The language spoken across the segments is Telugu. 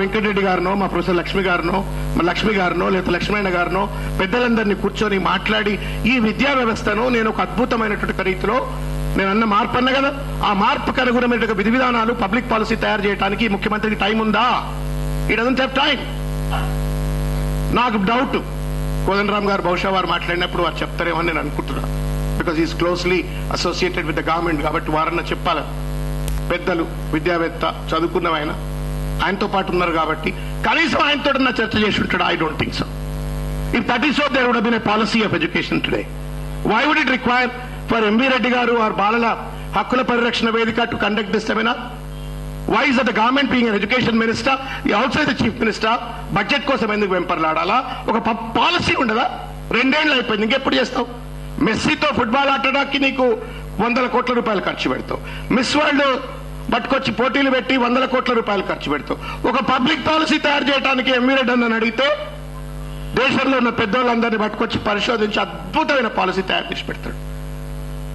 వెంకటరెడ్డి గారినో మా ప్రొఫెసర్ లక్ష్మి గారినో మా లక్ష్మి గారినో లేదా లక్ష్మణ గారినో పెద్దలందరినీ కూర్చొని మాట్లాడి ఈ విద్యా వ్యవస్థను నేను ఒక అద్భుతమైనటువంటి రీతిలో నేను అన్న మార్పు అన్న కదా, ఆ మార్పుకు అనుగుణమైన విధి విధానాలు పబ్లిక్ పాలసీ తయారు చేయడానికి ముఖ్యమంత్రికి టైం ఉందా? ఈ డజంట్ హ్యావ్ టైం. నాకు డౌట్, కోదండరామ్ గారు బహుశా వారు మాట్లాడినప్పుడు వారు చెప్తారేమో నేను అనుకుంటున్నాను. Because is closely associated with the government కాబట్టి వారన్నా చెప్పాలి. పెద్దలు, విద్యావేత్త, చదువుకున్న ఆయనతో పాటు ఉన్నారు కాబట్టి కనీసం ఆయనతో చర్చ చేసి ఉంటాడు. I don't think so. If that is so there would have been a policy of education today. Why would it require for MV Reddy garu or బాలల హక్కుల పరిరక్షణ వేదిక to conduct this seminar? Why is the government being education minister, also the chief minister, budget కోసం ఎందుకు వెంపర్లాడాలా? ఒక పాలసీ ఉండదా? 2 ఏళ్ళు అయిపోయింది, ఇంకెప్పుడు చేస్తావు? మెస్సీతో ఫుట్బాల్ ఆడడానికి నీకు 100 కోట్ల రూపాయలు ఖర్చు పెడతావు. మిస్ వరల్డ్ పట్టుకొచ్చి పోటీలు పెట్టి 100 కోట్ల రూపాయలు ఖర్చు పెడతావు. ఒక పబ్లిక్ పాలసీ తయారు చేయడానికి ఎంవీ రెడ్డి అని అడిగితే దేశంలో ఉన్న పెద్దోళ్ళందరినీ పట్టుకొచ్చి పరిశోధించి అద్భుతమైన పాలసీ తయారు చేసి పెడతాడు.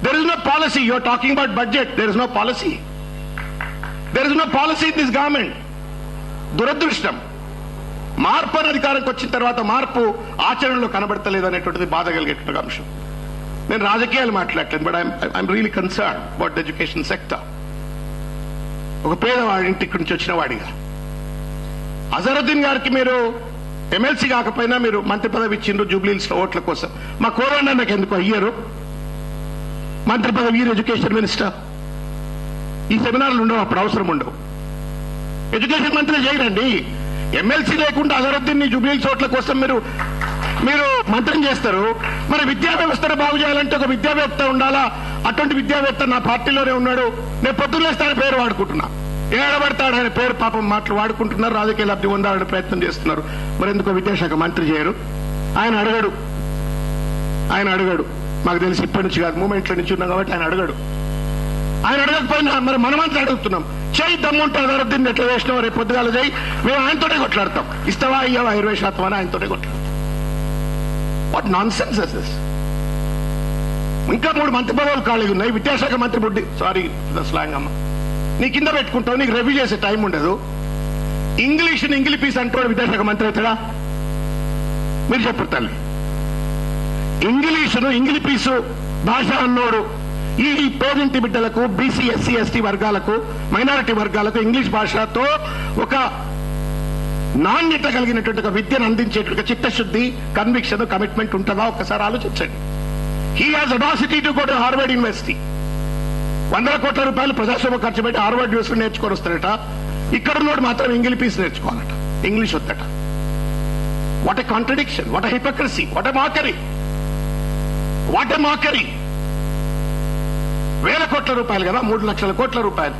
There is no policy. You're talking about budget, there is no policy. There is no policy in this government. దురదృష్టం. మార్పు అని అధికారంకి వచ్చిన తర్వాత మార్పు ఆచరణలో కనబడతలేదు అనేటువంటిది బాధ కలిగేటువంటి అంశం. నేను రాజకీయాలు మాట్లాడలేదు, but I'm really concern about the education sector. ఒక పేదవాడి ఇంటికి నుంచి వచ్చిన వాడిగా అజరుద్దీన్ గారికి మీరు ఎమ్మెల్సీ కాకపోయినా మీరు మంత్రి పదవి ఇచ్చిండ్రు జూబ్లీహిల్స్ లో ఓట్ల కోసం. మా కోరన్న నాకు ఎందుకు అయ్యారు మంత్రి పదవి? Education minister. ఈ సెమినార్లు ఉండవు, అప్పుడు అవసరం ఉండవు. ఎడ్యుకేషన్ మంత్రి చేయరండి. ఎమ్మెల్సీ లేకుండా అజరుద్దీన్ జూబ్లీహిల్స్ ఓట్ల కోసం మీరు మంత్రిని చేస్తారు. మరి విద్యా వ్యవస్థను బాగు చేయాలంటే ఒక విద్యావేత్త ఉండాలా. అటువంటి విద్యావేత్త నా పార్టీలోనే ఉన్నాడు. నేను పొద్దున్నేస్తాను పేరు వాడుకుంటున్నా. ఏడబడతాడు ఆయన పేరు, పాపం మాటలు వాడుకుంటున్నారు, రాజకీయ లబ్ధి పొందాలని ప్రయత్నం చేస్తున్నారు. మరి ఎందుకో విద్యాశాఖ మంత్రి చేయరు? ఆయన అడగడు. మాకు తెలిసి ఇప్పటి నుంచి కాదు, మూమెంట్లో నుంచి ఉన్నాం కాబట్టి ఆయన అడగకపోయినా మరి మనమంతా అడుగుతున్నాం. చేయి దమ్ముంటే అదరుద్దీన్ని ఎట్లా వేసినావు రేపు పొద్దుగాల చేయి, మేము ఆయనతోనే కొట్లాడతాం. ఇస్తావా ఇయ్యవా 20% అని ఆయనతోనే కొట్లాడతాం. What nonsense is this? ఇంకా 3 మంత్రి పదవులు ఖాళీగా ఉన్నాయి. విద్యాశాఖ మంత్రి బుడ్డి, సారీ స్లాంగ్ అమ్మ, నీ కింద పెట్టుకుంటావు, నీకు రివ్యూ చేసే టైం ఉండదు. ఇంగ్లీష్ని ఇంగ్లీపీస్ అంటాడు విద్యాశాఖ మంత్రి అవుతాడా? మీరు చెప్పరు తల్లి. ఇంగ్లీషును ఇంగ్లీపీసు భాష అన్నోడు ఈ పేదింటి బిడ్డలకు, బీసీ ఎస్సీ ఎస్టీ వర్గాలకు, మైనారిటీ వర్గాలకు ఇంగ్లీష్ భాషతో ఒక నాణ్యత కలిగినటువంటి ఒక విద్యను అందించేటువంటి చిత్తశుద్ధి, కన్విక్షన్, కమిట్మెంట్ ఉంటుందా? ఒక్కసారి ఆలోచించండి. He has audacity to go to Harvard university. 100 కోట్ల రూపాయలు ప్రజాస్వామ్యం ఖర్చు పెట్టి హార్వర్డ్ యూనివర్సిటీ నేర్చుకొని వస్తాడట. ఇక్కడున్నోడు మాత్రం ఇంగ్లీష్ నేర్చుకోవాలట, ఇంగ్లీష్ వద్దట. What a contradiction, what a hypocrisy, what a mockery. 1000 కోట్ల రూపాయలు కదా, 3 లక్షల కోట్ల రూపాయలు.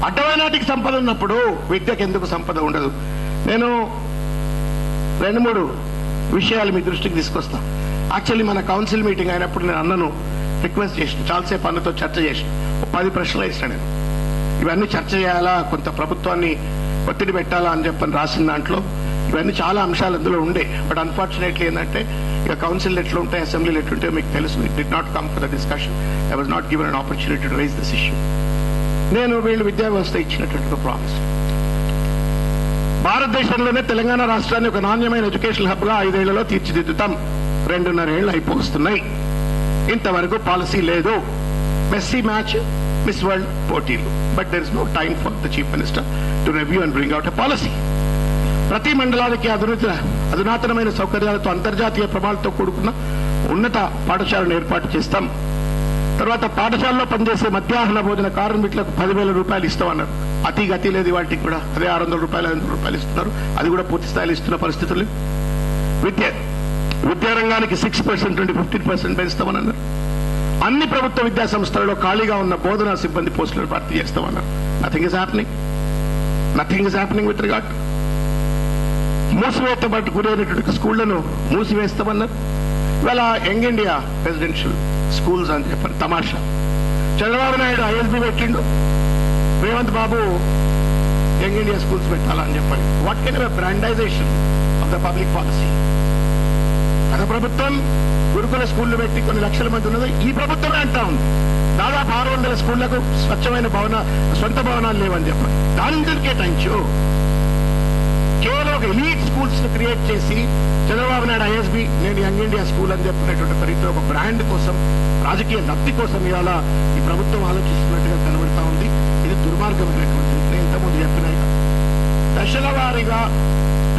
అడ్డమైనాటికి సంపద ఉన్నప్పుడు విద్యకు ఎందుకు సంపద ఉండదు? నేను 2-3 విషయాలు మీ దృష్టికి తీసుకొస్తాను. యాక్చువల్లీ మన కౌన్సిల్ మీటింగ్ అయినప్పుడు నేను అన్నను రిక్వెస్ట్ చేసిన, చాలాసేపు అన్నతో చర్చ చేసిన, 10 ప్రశ్నలు వేసిన. నేను ఇవన్నీ చర్చ చేయాలా, కొంత ప్రభుత్వాన్ని ఒత్తిడి పెట్టాలా అని చెప్పని రాసిన దాంట్లో ఇవన్నీ చాలా అంశాలు అందులో ఉండే. బట్ అన్ఫార్చునేట్లీ ఏంటంటే ఇక కౌన్సిల్ ఎట్లా ఉంటాయి, అసెంబ్లీలు ఎట్లుంటాయో మీకు తెలుసు. It did not come for the discussion. I was not given an opportunity to rise this issue. నేను వీళ్ళు విద్యా వ్యవస్థ ఇచ్చినటువంటి ప్రామిస్, భారతదేశంలోనే తెలంగాణ రాష్ట్రాన్ని ఒక నాణ్యమైన ఎడ్యుకేషన్ హబ్ గా 5 ఏళ్లలో తీర్చిదిద్దుతాం. 2.5 ఏళ్లు అయిపోతున్నాయి, ఇంతవరకు పాలసీ లేదు. మెస్సీ మ్యాచ్, మిస్ వరల్డ్ పోటీలు, but there is no time for the chief minister to review and bring out a policy. ప్రతి మండలానికి అధునాతనమైన సౌకర్యాలతో అంతర్జాతీయ ప్రమాణాలతో కూడుకున్న ఉన్నత పాఠశాలను ఏర్పాటు చేస్తాం. తర్వాత పాఠశాలలో పనిచేసే మధ్యాహ్న భోజన కార్మికులకు 10,000 రూపాయలు ఇస్తామన్నారు. అతి గతి లేదు వాటికి కూడా. అదే 600 రూపాయలు 500 రూపాయలు ఇస్తున్నారు. అది కూడా పూర్తి స్థాయిలో ఇస్తున్న పరిస్థితులు. విద్యారంగానికి 6% నుండి 15% పెంచుతామని అన్నారు. అన్ని ప్రభుత్వ విద్యా సంస్థలలో ఖాళీగా ఉన్న బోధనా సిబ్బంది పోస్టులను భర్తీ చేస్తామన్నారు. Nothing is happening with regard. మూసివేతబట్టు గురైనటువంటి స్కూళ్లను మూసివేస్తామన్నారు. ఇవాళ యంగ్ ఇండియా రెసిడెన్షియల్ స్కూల్స్ అని చెప్పారు తమాషా. చంద్రబాబు నాయుడు ఐఎస్బీ పెట్టిండు, Revanth Babu young India schools పెట్టాలని చెప్పండి. What can be brandization of the public policy? గత ప్రభుత్వం గురుకుల స్కూళ్లు పెట్టి కొన్ని లక్షల మంది ఉన్నది, ఈ ప్రభుత్వమే అంటా ఉంది దాదాపు 600 స్కూళ్లకు స్వచ్ఛమైన సొంత భవనాలు లేవని చెప్పండి. దాని కేటాయించు. స్కూల్స్ క్రియేట్ చేసి చంద్రబాబు నాయుడు ఐఎస్బి, నేను యంగ్ ఇండియా స్కూల్ అని చెప్పినటువంటి రీతిలో ఒక బ్రాండ్ కోసం, రాజకీయ లబ్ధి కోసం ఇవాళ ఈ ప్రభుత్వం ఆలోచిస్తున్నట్టుగా కనబడతా ఉంది. ఇది దుర్మార్గమైనటువంటి, నేను ఇంతకుముందు చెప్పిన దశల వారీగా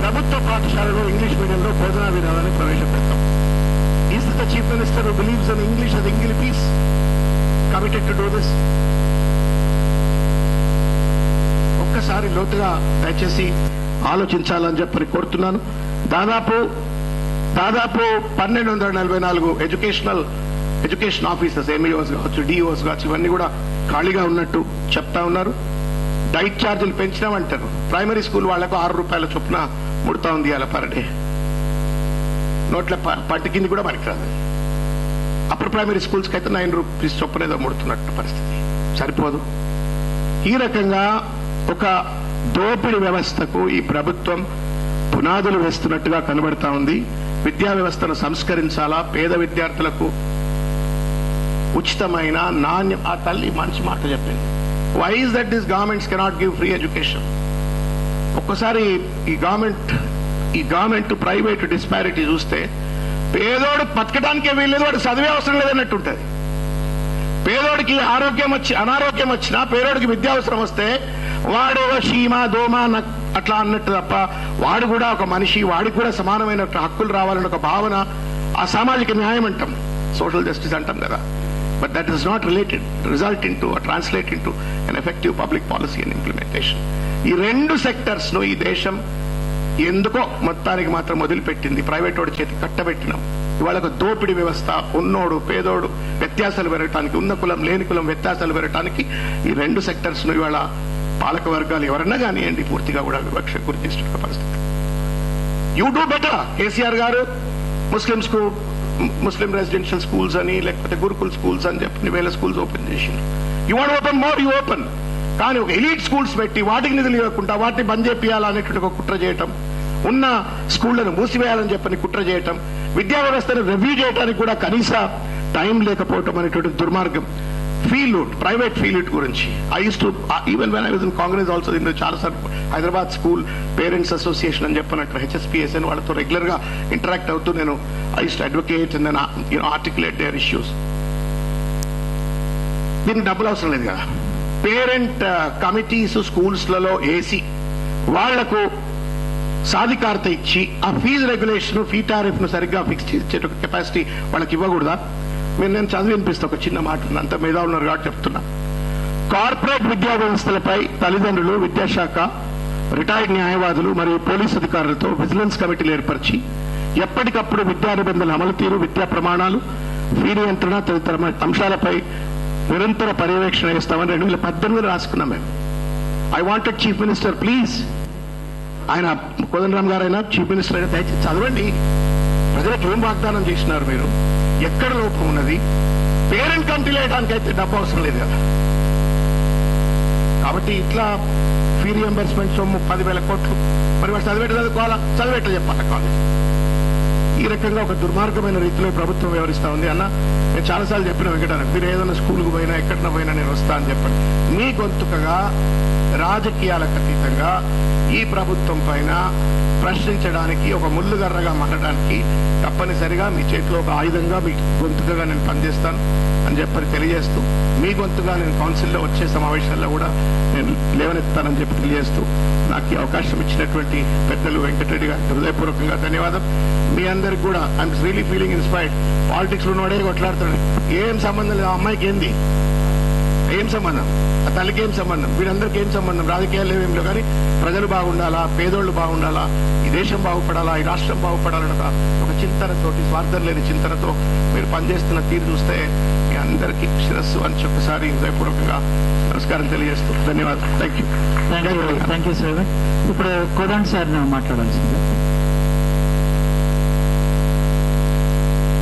ప్రభుత్వ పాఠశాలలో ఇంగ్లీష్ మీడియంలో బోధనా విధానాన్ని ప్రవేశపెడతాం. Is the chief minister who believes in English as English piece committed to do this? ఒక్కసారి లోతుగా దయచేసి ఆలోచించాలని చెప్పి కోరుతున్నాను. దాదాపు 1244 ఎడ్యుకేషన్ ఆఫీసర్స్, ఎంఈఓస్ కావచ్చు, డిఓస్ కావచ్చు, ఇవన్నీ కూడా ఖాళీగా ఉన్నట్టు చెప్తా ఉన్నారు. డైట్ ఛార్జీలు పెంచినామంటారు. ప్రైమరీ స్కూల్ వాళ్లకు 6 రూపాయల చొప్పున ముడతా ఉంది అలా పర్ డే. నోట్ల పట్టు కింది కూడా పనికిరాదు. అప్పర్ ప్రైమరీ స్కూల్స్కి అయితే 9 రూపీస్ చొప్పున ఏదో ముడుతున్నట్టు పరిస్థితి. సరిపోదు. ఈ రకంగా ఒక దోపిడీ వ్యవస్థకు ఈ ప్రభుత్వం పునాదులు వేస్తున్నట్టుగా కనబడతా ఉంది. విద్యా వ్యవస్థను సంస్కరించాలా, పేద విద్యార్థులకు ఉచితమైన నాణ్యం. ఆ తల్లి మంచి మాట చెప్పింది. Why is that this governments cannot give free education? ఒక్కసారి ఈ గవర్నమెంట్ ప్రైవేట్ డిస్పారిటీ చూస్తే, పేదోడు బతకడానికే వీల్లేదు, వాడు చదివే అవసరం లేదన్నట్టు ఉంటుంది. పేదోడికి అనారోగ్యం వచ్చినా, పేదోడికి విద్యా అవసరం వస్తే వాడు షీమా దోమ అట్లా అన్నట్టు తప్ప, వాడు కూడా ఒక మనిషి, వాడికి కూడా సమానమైన హక్కులు రావాలన్న ఒక భావన, ఆ సామాజిక న్యాయం అంటాం, సోషల్ జస్టిస్ అంటాం కదా. But that is not result into translate into an effective public policy and implementation. ఈ 2 సెక్టర్స్ ను ఈ దేశం ఎందుకో మొత్తానికి మాత్రం మొదలుపెట్టింది. ప్రైవేట్ వాడి చేతి కట్టబెట్టినాం. ఇవాళ ఒక దోపిడీ వ్యవస్థ, ఉన్నోడు పేదోడు వ్యత్యాసాలు పెరగటానికి, ఉన్న కులం లేని కులం వ్యత్యాసాలు పెరగటానికి ఈ 2 సెక్టర్స్ ను ఇవాళ పాలక వర్గాలు ఎవరన్నా కానివ్వండి పూర్తిగా కూడా వివక్ష గురి చేసిన పరిస్థితి. You do better. కేసీఆర్ గారు ముస్లిం రెసిడెన్షియల్ స్కూల్స్ అని, లేకపోతే గురుకుల్ స్కూల్స్ అని చెప్పి 1000 స్కూల్స్ ఓపెన్ చేసింది. You want open more, you open. కానీ ఒక ఎలీట్ స్కూల్స్ పెట్టి వాటికి నిధులు ఇవ్వకుండా వాటిని బంద్ చేయాలనేటువంటి ఒక కుట్ర చేయటం, ఉన్న స్కూళ్లను మూసివేయాలని చెప్పని కుట్ర చేయటం, విద్యా వ్యవస్థను రివ్యూ చేయడానికి కూడా కనీస టైం లేకపోవటం అనేటువంటి దుర్మార్గం. ప్రైవేట్ ఫీల్డ్ గురించి even when I was in Congress also, దీనిలో చాలాసార్లు హైదరాబాద్ స్కూల్ పేరెంట్స్ అసోసియేషన్ అని చెప్పినట్టు HSPSN వాళ్ళతో రెగ్యులర్ గా ఇంటరాక్ట్ అవుతూ నేను I use to advocate and then articulate their issues. దీనికి డబ్బులు అవసరం లేదు కదా. పేరెంట్ కమిటీస్ స్కూల్స్లలో వేసి వాళ్లకు సాధికారత ఇచ్చి ఆ ఫీజు రెగ్యులేషన్, ఫీ టారిఫ్ ను సరిగ్గా ఫిక్స్ చేసే కెపాసిటీ వాళ్ళకి ఇవ్వకూడదా? నేను చదివి వినిపిస్తా ఒక చిన్న మాట, అంత మీద ఉన్నారు కాబట్టి చెప్తున్నా. కార్పొరేట్ విద్యా వ్యవస్థలపై తల్లిదండ్రులు, విద్యాశాఖ, రిటైర్డ్ న్యాయవాదులు మరియు పోలీసు అధికారులతో విజిలెన్స్ కమిటీలు ఏర్పరిచి ఎప్పటికప్పుడు విద్యా నిబంధనల అమలు తీరు, విద్యా ప్రమాణాలు, ఫీ నియంత్రణ తదితర అంశాలపై నిరంతర పర్యవేక్షణ చేస్తామని 2018 రాసుకున్నాం మేము. I wanted chief minister please, ఆయన కోదండరామ్ గారు అయినా చీఫ్ మినిస్టర్ అయినా దయచేసి చదవండి. ప్రజలకు ఏం వాగ్దానం చేసినారు మీరు, ఎక్కడ లోపం ఉన్నది? పేరెంట్ కమిటీలు వేయడానికి అయితే డబ్బు అవసరం లేదు కదా. కాబట్టి ఇట్లా ఫీ రియంబర్స్మెంట్ సొమ్ము 10,000 కోట్లు, మరి వాడు చదివేట్లా చెప్పాలి కాలేజ్. ఈ రకంగా ఒక దుర్మార్గమైన రీతిలో ప్రభుత్వం వ్యవహరిస్తా ఉంది. అన్న నేను చాలాసార్లు చెప్పిన వెంకటన్న, మీరు ఏదైనా స్కూల్కి పోయినా ఎక్కడినా పోయినా నేను వస్తా అని చెప్పండి. మీ గొంతుకగా రాజకీయాలకు అతీతంగా ఈ ప్రభుత్వం పైన ప్రశ్నించడానికి, ఒక ముళ్ళుగర్రగా మారడానికి తప్పనిసరిగా మీ చేతిలో ఒక ఆయుధంగా, మీ గొంతుకగా నేను పనిచేస్తాను అని చెప్పని తెలియజేస్తూ, మీ గొంతుగా నేను కౌన్సిల్లో వచ్చే సమావేశాల్లో కూడా నేను లేవనెత్తానని చెప్పి తెలియజేస్తూ, నాకు ఈ అవకాశం ఇచ్చినటువంటి పెద్దలు వెంకటరెడ్డి గారికి హృదయపూర్వకంగా ధన్యవాదం. మీ అందరికి కూడా I'm really feeling inspired. Politics లో ఉన్నవాడే కొట్లాడుతాడు, ఏం సంబంధం లేదు. ఆ అమ్మాయికి ఏంది, ఏం సంబంధం, ఆ తల్లికి ఏం సంబంధం, వీరందరికీ ఏం సంబంధం, రాజకీయాలు ఏమేమిలో. కానీ ప్రజలు బాగుండాలా, పేదోళ్లు బాగుండాలా, ఈ దేశం బాగుపడాలా, ఈ రాష్ట్రం బాగుపడాలన్న ఒక చింతనతోటి, స్వార్థం లేని చింతనతో మీరు పనిచేస్తున్న తీరు చూస్తే మీ అందరికీ శిరస్సు అని ఒక్కసారి హృదయపూర్వకంగా నమస్కారం తెలియజేస్తూ ధన్యవాదాలు. Thank you. Thank you sir. ఇప్పుడు కోదండ సార్ మాట్లాడాల్సింది.